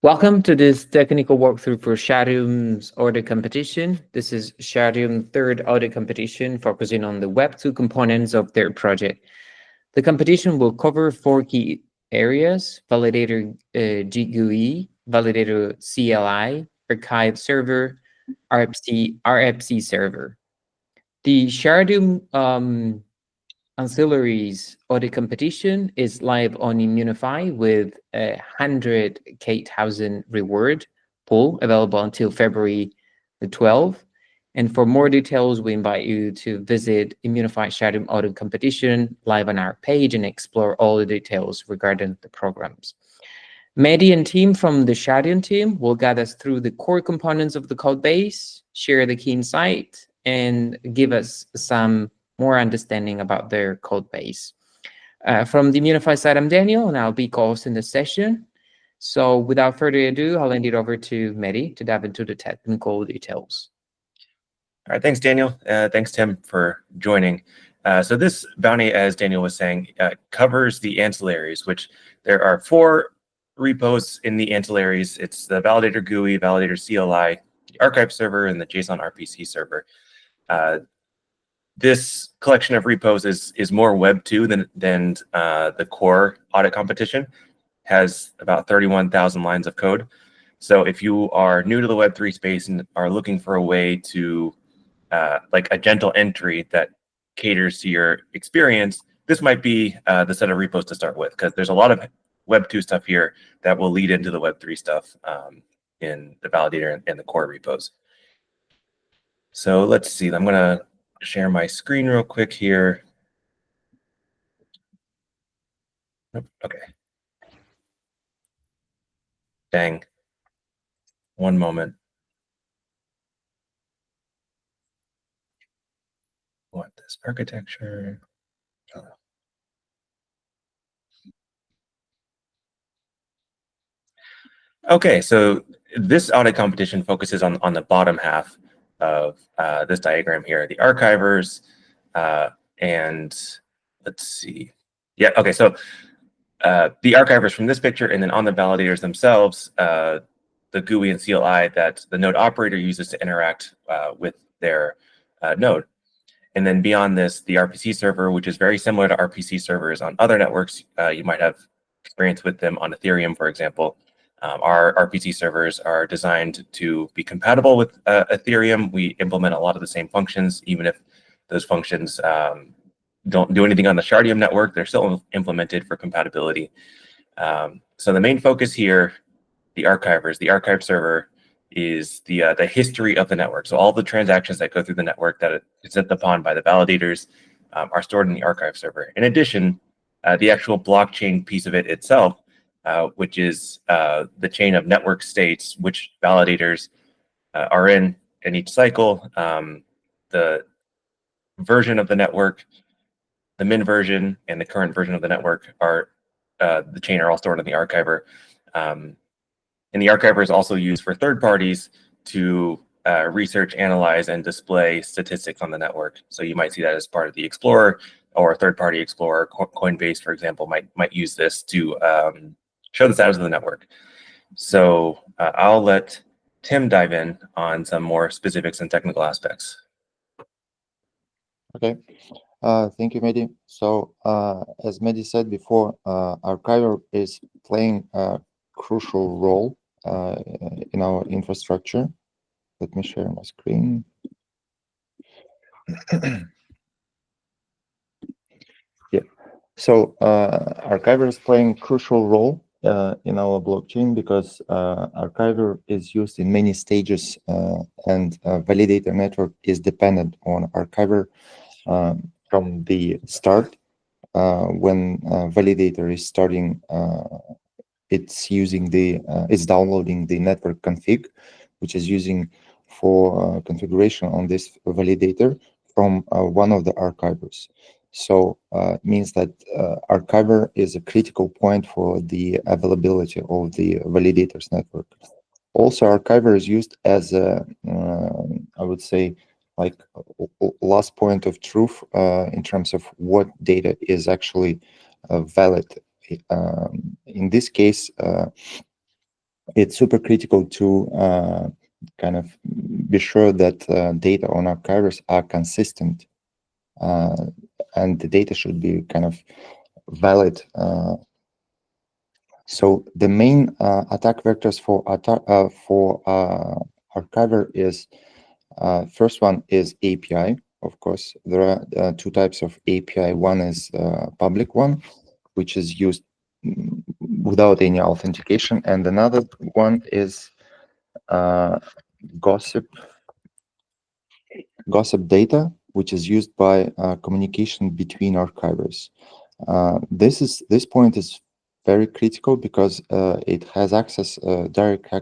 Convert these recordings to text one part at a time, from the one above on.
Welcome to this technical walkthrough for Shardeum's audit competition. This is Shardeum's third audit competition focusing on the Web2 components of their project. The competition will cover 4 key areas: validator GUI, validator CLI, archive server, RFC server. The Shardeum Ancillaries audit competition is live on Immunefi with a 100,000 reward pool available until February the 12th. And for more details, we invite you to visit Immunefi Shardeum audit competition live on our page and explore all the details regarding the programs. Mehdi and team from the Shardeum team will guide us through the core components of the code base, share the key insight, and give us some more understanding about their code base. From the Immunefi side, I'm Daniel, and I'll be co-hosting the session. So without further ado, I'll hand it over to Mehdi to dive into the technical details. All right, thanks, Daniel. Thanks, Tim, for joining. So this bounty, as Daniel was saying, covers the ancillaries, which there are 4 repos in the ancillaries. It's the validator GUI, validator CLI, the archive server, and the JSON RPC server. This collection of repos is more Web2 than the core audit competition. Has about 31,000 lines of code. So if you are new to the Web3 space and are looking for a way to like a gentle entry that caters to your experience, this might be the set of repos to start with, because there's a lot of Web2 stuff here that will lead into the Web3 stuff in the validator and the core repos. So let's see, I'm gonna share my screen real quick here. Okay. Dang. One moment. Want this architecture. Oh. Okay, so this audit competition focuses on the bottom half of this diagram here, the archivers, and let's see. Yeah, okay, so the archivers from this picture, and then on the validators themselves, the GUI and CLI that the node operator uses to interact with their node. And then beyond this, the RPC server, which is very similar to RPC servers on other networks. You might have experience with them on Ethereum, for example. Our RPC servers are designed to be compatible with Ethereum. We implement a lot of the same functions, even if those functions don't do anything on the Shardeum network. They're still implemented for compatibility. So the main focus here, the archivers, the archive server, is the history of the network. So all the transactions that go through the network that is sent upon by the validators are stored in the archive server. In addition, the actual blockchain piece of it itself, which is the chain of network states, which validators are in each cycle, the version of the network, the min version, and the current version of the network are the chain are all stored in the archiver. And the archiver is also used for third parties to research, analyze, and display statistics on the network. So you might see that as part of the Explorer, or a third-party Explorer. Coinbase, for example, might use this to show the status of the network. So I'll let Tim dive in on some more specifics and technical aspects. Okay. Thank you, Mehdi. So as Mehdi said before, archiver is playing a crucial role in our infrastructure. Let me share my screen. Yeah. So archiver is playing a crucial role in our blockchain because archiver is used in many stages, and validator network is dependent on archiver from the start. When validator is starting, it's using it's downloading the network config, which is using for configuration on this validator from one of the archivers. So it means that archiver is a critical point for the availability of the validators network. Also, archiver is used as a, I would say, like last point of truth in terms of what data is actually valid. In this case, it's super critical to kind of be sure that data on archivers are consistent, and the data should be kind of valid. So the main attack vectors for archiver is first one is API. Of course, there are two types of API. One is public one, which is used without any authentication, and another one is gossip data, which is used by communication between archivers. This point is very critical because it has direct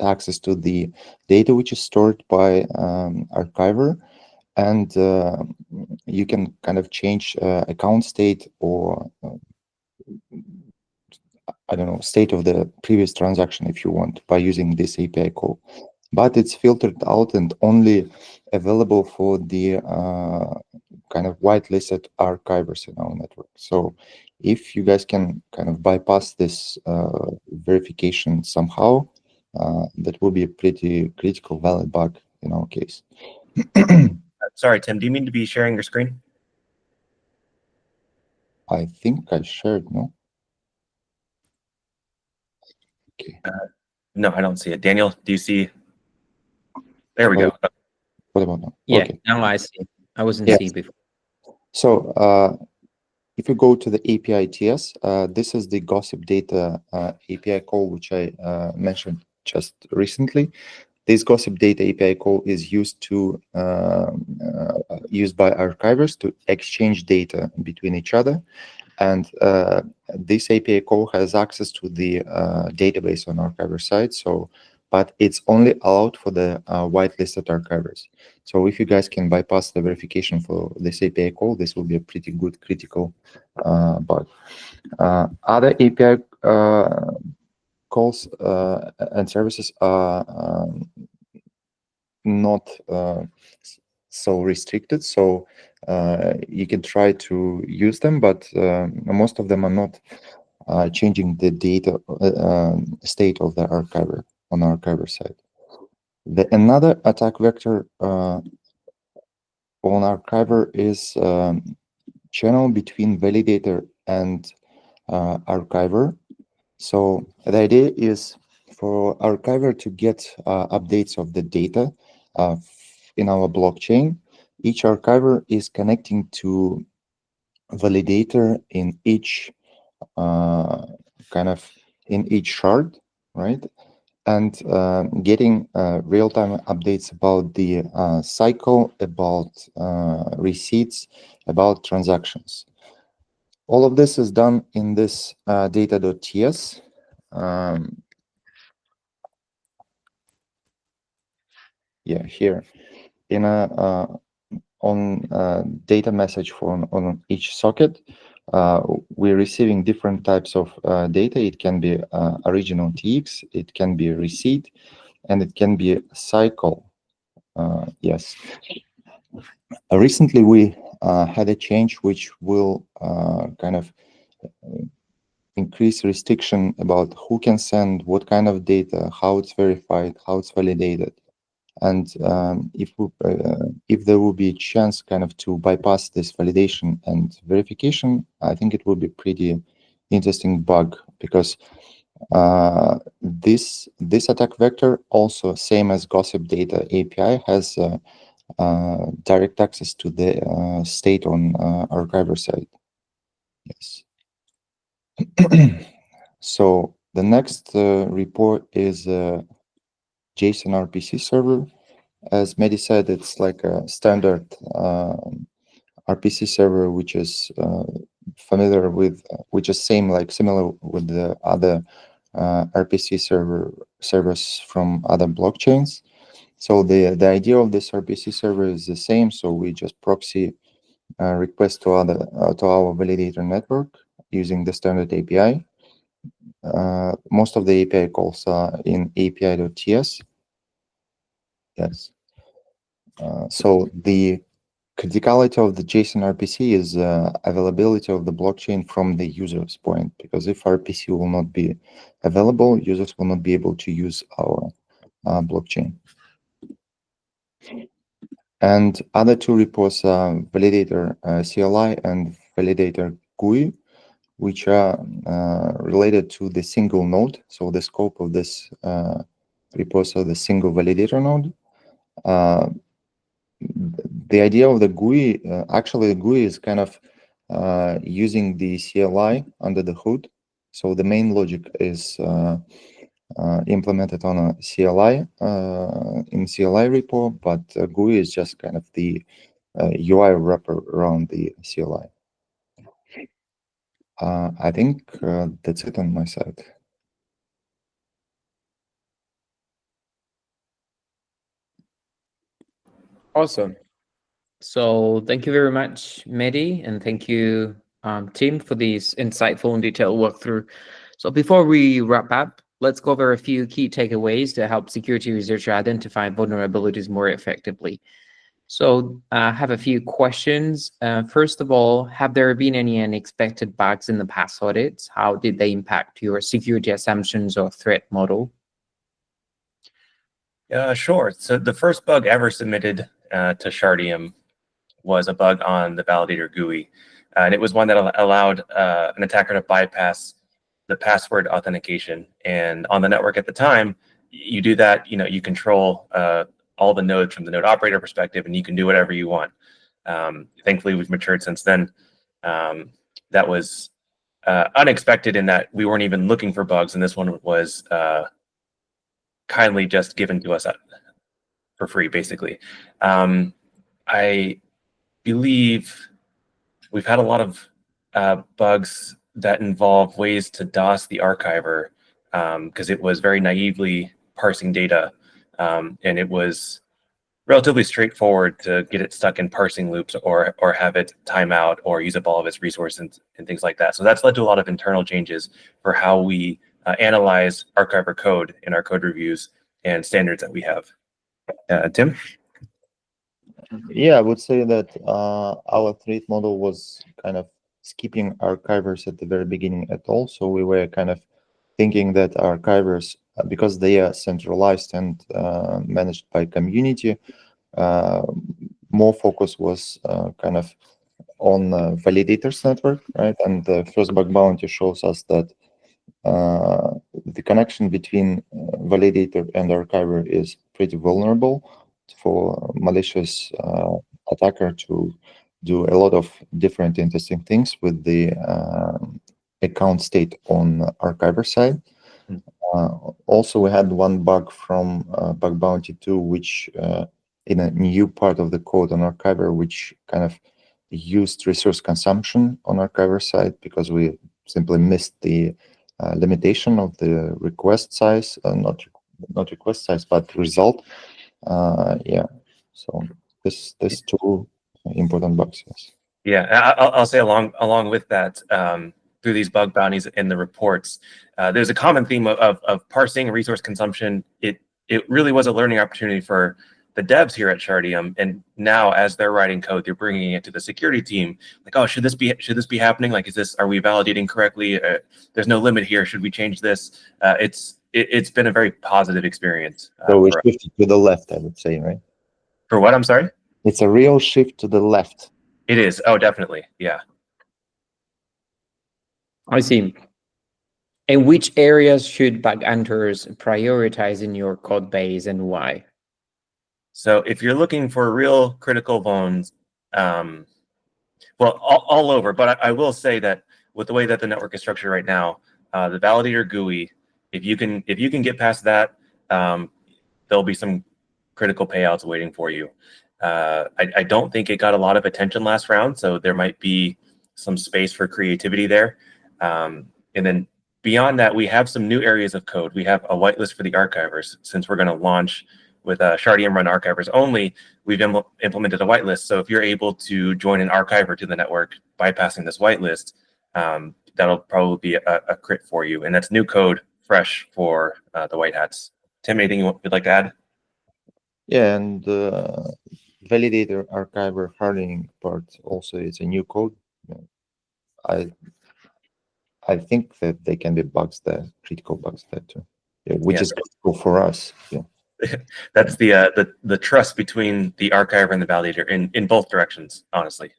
access to the data which is stored by archiver, and you can kind of change account state or I don't know, state of the previous transaction if you want by using this API call. But it's filtered out and only available for the kind of whitelisted archivers in our network. So if you guys can kind of bypass this verification somehow, that will be a pretty critical valid bug in our case. Sorry, Tim, do you mean to be sharing your screen? I think I shared, no? Okay. No, I don't see it. Daniel, do you see? There we go. What about now? Yeah, Okay. now I see. I wasn't Yes. seeing before. So if you go to the API TS, this is the gossip data API call, which I mentioned just recently. This gossip data API call is used by archivers to exchange data between each other. And this API call has access to the database on archiver side. But it's only allowed for the whitelisted archivers. So if you guys can bypass the verification for this API call, this will be a pretty good critical bug. Other API calls and services are not so restricted. So you can try to use them, but most of them are not changing the data state of the archiver on archiver side. Another attack vector on archiver is channel between validator and archiver. So the idea is for archiver to get updates of the data in our blockchain. Each archiver is connecting to validator in each in each shard, right? And getting real-time updates about the cycle, about receipts, about transactions. All of this is done in this data.ts. Yeah, here in on data message on each socket, we're receiving different types of data. It can be original TX, it can be receipt, and it can be cycle. Yes. Recently, we had a change which will kind of increase restriction about who can send what kind of data, how it's verified, how it's validated. And if there will be a chance kind of to bypass this validation and verification, I think it will be pretty interesting bug, because this attack vector, also same as gossip data API, has direct access to the state on archiver side. Yes. So the next report is JSON RPC server. As Mehdi said, it's like a standard RPC server, which is similar with the other RPC servers from other blockchains. So the idea of this RPC server is the same. So we just proxy request to our validator network using the standard API. Most of the API calls are in API.ts. Yes. So the criticality of the JSON RPC is availability of the blockchain from the user's point, because if RPC will not be available, users will not be able to use our blockchain. And other two repos are validator CLI and validator GUI, which are related to the single node. So the scope of this repos are the single validator node. The idea of the GUI, actually the GUI is kind of using the CLI under the hood. So the main logic is implemented on a CLI, in CLI repo, but GUI is just kind of the UI wrapper around the CLI. I think that's it on my side. Awesome. So thank you very much, Mehdi, and thank you, team, for this insightful and detailed walkthrough. So before we wrap up, let's go over a few key takeaways to help security researchers identify vulnerabilities more effectively. So I have a few questions. First of all, have there been any unexpected bugs in the past audits? How did they impact your security assumptions or threat model? Sure. So the first bug ever submitted to Shardeum was a bug on the validator GUI. And it was one that allowed an attacker to bypass the password authentication. And on the network at the time, you do that, you control all the nodes from the node operator perspective, and you can do whatever you want. Thankfully, we've matured since then. That was unexpected in that we weren't even looking for bugs, and this one was kindly just given to us for free, basically. I believe we've had a lot of bugs that involve ways to DOS the archiver, because it was very naively parsing data, and it was relatively straightforward to get it stuck in parsing loops or have it time out or use up all of its resources and things like that. So that's led to a lot of internal changes for how we analyze archiver code in our code reviews and standards that we have. Tim? Yeah, I would say that our threat model was kind of skipping archivers at the very beginning at all. So we were kind of thinking that archivers, because they are centralized and managed by community, more focus was kind of on validators network, right? And the first bug bounty shows us that the connection between validator and archiver is pretty vulnerable for malicious attacker to do a lot of different interesting things with the account state on archiver side. Also, we had one bug from bug bounty 2, which in a new part of the code on archiver, which kind of used resource consumption on archiver side because we simply missed the limitation of the request size, not request size, but result. Yeah, so this two important bugs. Yes. Yeah, I'll say along with that, through these bug bounties in the reports, there's a common theme of parsing resource consumption. It really was a learning opportunity for the devs here at Shardeum, and now as they're writing code, they're bringing it to the security team. Like, oh, should this be happening? Like, are we validating correctly? There's no limit here. Should we change this? It's been a very positive experience. So we shifted to the left, I would say, right? For what? I'm sorry. It's a real shift to the left. It is. Oh, definitely. Yeah. I see. And which areas should bug hunters prioritize in your code base and why? So if you're looking for real critical vulns, well, all over, but I will say that with the way that the network is structured right now, the validator GUI, if you can get past that, there'll be some critical payouts waiting for you. I don't think it got a lot of attention last round, so there might be some space for creativity there. And then beyond that, we have some new areas of code. We have a whitelist for the archivers. Since we're going to launch with Shardeum run archivers only, we've implemented a whitelist. So if you're able to join an archiver to the network bypassing this whitelist, that'll probably be a crit for you. And that's new code, fresh for the white hats. Tim, anything you'd like to add? Yeah, and validator archiver hardening part also is a new code. I think that there can be bugs there, critical bugs there too, which is critical for us. Yeah. That's the trust between the archiver and the validator in both directions, honestly.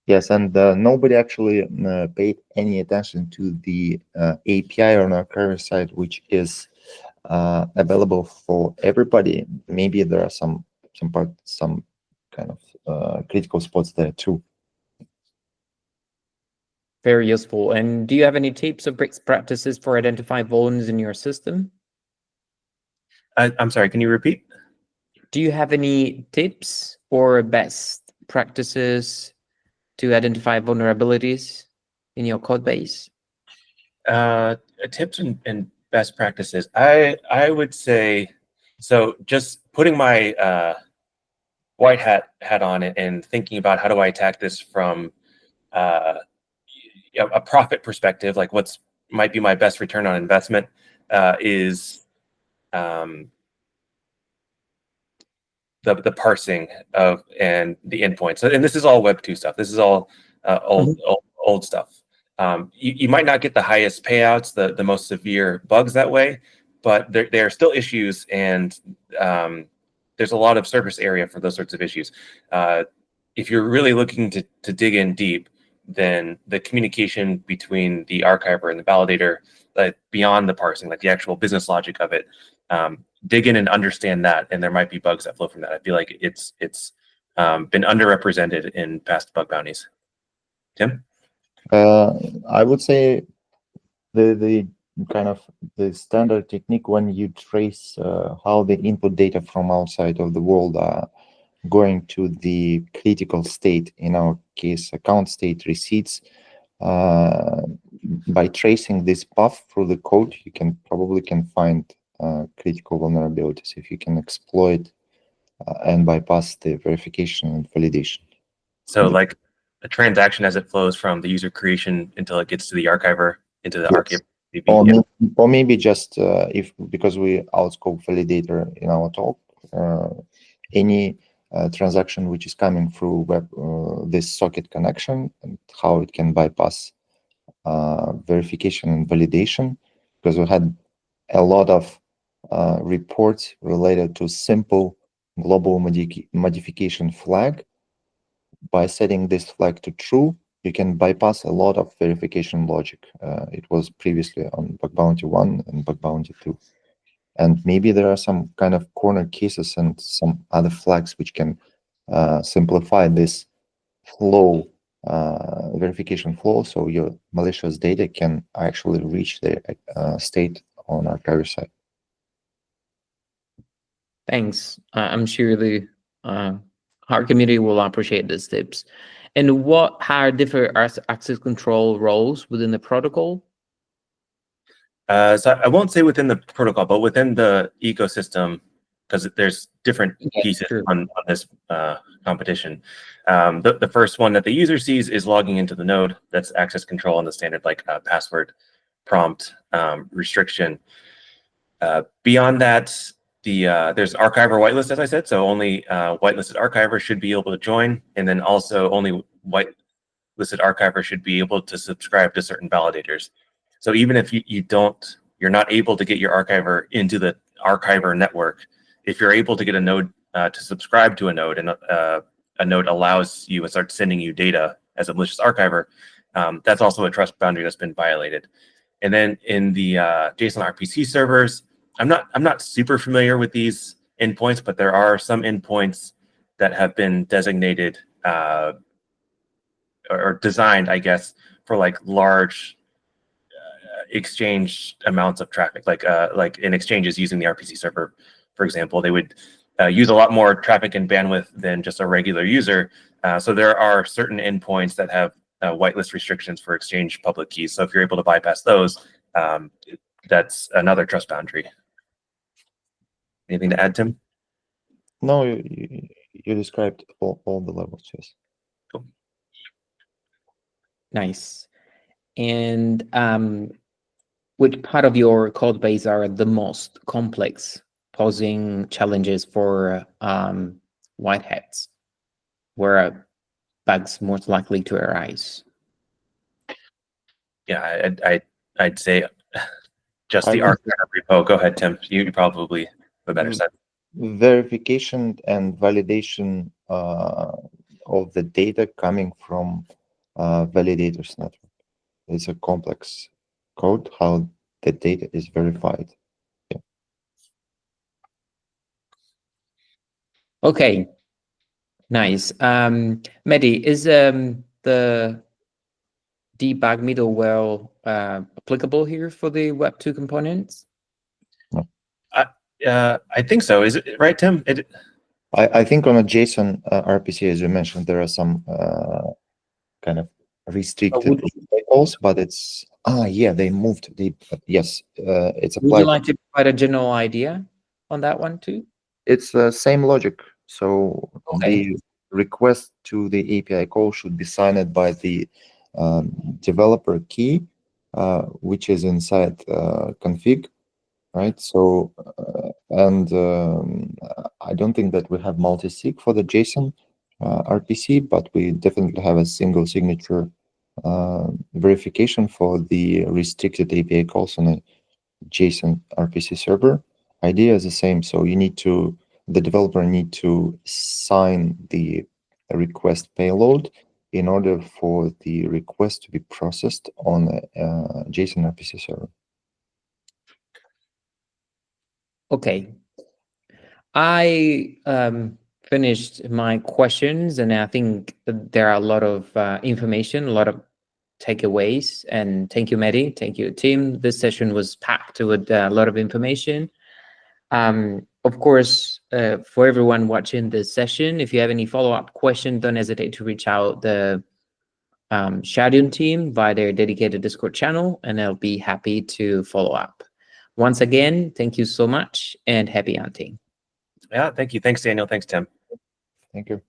Yes, and nobody actually paid any attention to the API on our archiver side, which is available for everybody. Maybe there are some kind of critical spots there too. Very useful. And do you have any tips or best practices for identifying vulns in your system? I'm sorry, can you repeat? Do you have any tips or best practices to identify vulnerabilities in your code base? Tips and best practices. I would say, so just putting my white hat on it and thinking about how do I attack this from a profit perspective, like what's might be my best return on investment, is the parsing of and the endpoints. And this is all Web 2 stuff. This is all old stuff. You might not get the highest payouts, the most severe bugs that way, but there are still issues, and there's a lot of surface area for those sorts of issues. If you're really looking to dig in deep, then the communication between the archiver and the validator, beyond the parsing, like the actual business logic of it, dig in and understand that, and there might be bugs that flow from that. I feel like it's been underrepresented in past bug bounties. Tim? I would say the kind of the standard technique when you trace how the input data from outside of the world are going to the critical state, in our case, account state receipts. By tracing this path through the code, you can probably find critical vulnerabilities if you can exploit and bypass the verification and validation. So like a transaction as it flows from the user creation until it gets to the archiver, into the archive. Or maybe just because we outscope validator in our talk, any transaction which is coming through this socket connection, and how it can bypass verification and validation, because we had a lot of reports related to simple global modification flag. By setting this flag to true, you can bypass a lot of verification logic. It was previously on bug bounty 1 and bug bounty 2. And maybe there are some kind of corner cases and some other flags which can simplify this flow, verification flow, so your malicious data can actually reach the state on our archiver side. Thanks. I'm sure the our community will appreciate these tips. And what are different access control roles within the protocol? So I won't say within the protocol, but within the ecosystem, because there's different pieces on this competition. The first one that the user sees is logging into the node. That's access control on the standard, like password prompt restriction. Beyond that, there's archiver whitelist, as I said, so only whitelisted archiver should be able to join, and then also only whitelisted archiver should be able to subscribe to certain validators. So even if you're not able to get your archiver into the archiver network, if you're able to get a node to subscribe to a node, and a node allows you and starts sending you data as a malicious archiver, that's also a trust boundary that's been violated. And then in the JSON RPC servers, I'm not super familiar with these endpoints, but there are some endpoints that have been designated or designed, I guess, for like large exchange amounts of traffic, like in exchanges using the RPC server, for example, they would use a lot more traffic and bandwidth than just a regular user. So there are certain endpoints that have whitelist restrictions for exchange public keys. So if you're able to bypass those, that's another trust boundary. Anything to add, Tim? No, you described all the levels, yes. Cool. Nice. And which part of your code base are the most complex, posing challenges for white hats? where are bugs most likely to arise? Yeah, I'd say just I the would- archive repo. Go ahead, Tim. You probably have a better sense. Verification and validation of the data coming from validators network. It's a complex code how the data is verified. Okay, nice. Mehdi, is the debug middleware applicable here for the Web2 components? I think so. Is it right, Tim? I think on a JSON RPC, as you mentioned, there are some kind of restricted calls, but it's yeah, they moved the yes, it's Would you applied. like to provide a general idea on that one too? It's the same logic. So Okay. the request to the API call should be signed by the developer key, which is inside config, right? So I don't think that we have multi-sig for the JSON RPC, but we definitely have a single signature verification for the restricted API calls on a JSON RPC server. Idea is the same. So you need to, the developer need to sign the request payload in order for the request to be processed on a JSON RPC server. Okay. I finished my questions, and I think there are a lot of information, a lot of takeaways. And thank you, Mehdi. Thank you, Tim. This session was packed with a lot of information. Of course, for everyone watching this session, if you have any follow-up questions, don't hesitate to reach out the Shardeum team via their dedicated Discord channel, and I'll be happy to follow up. Once again, thank you so much, and happy hunting. Yeah, thank you. Thanks, Daniel. Thanks, Tim. Thank you.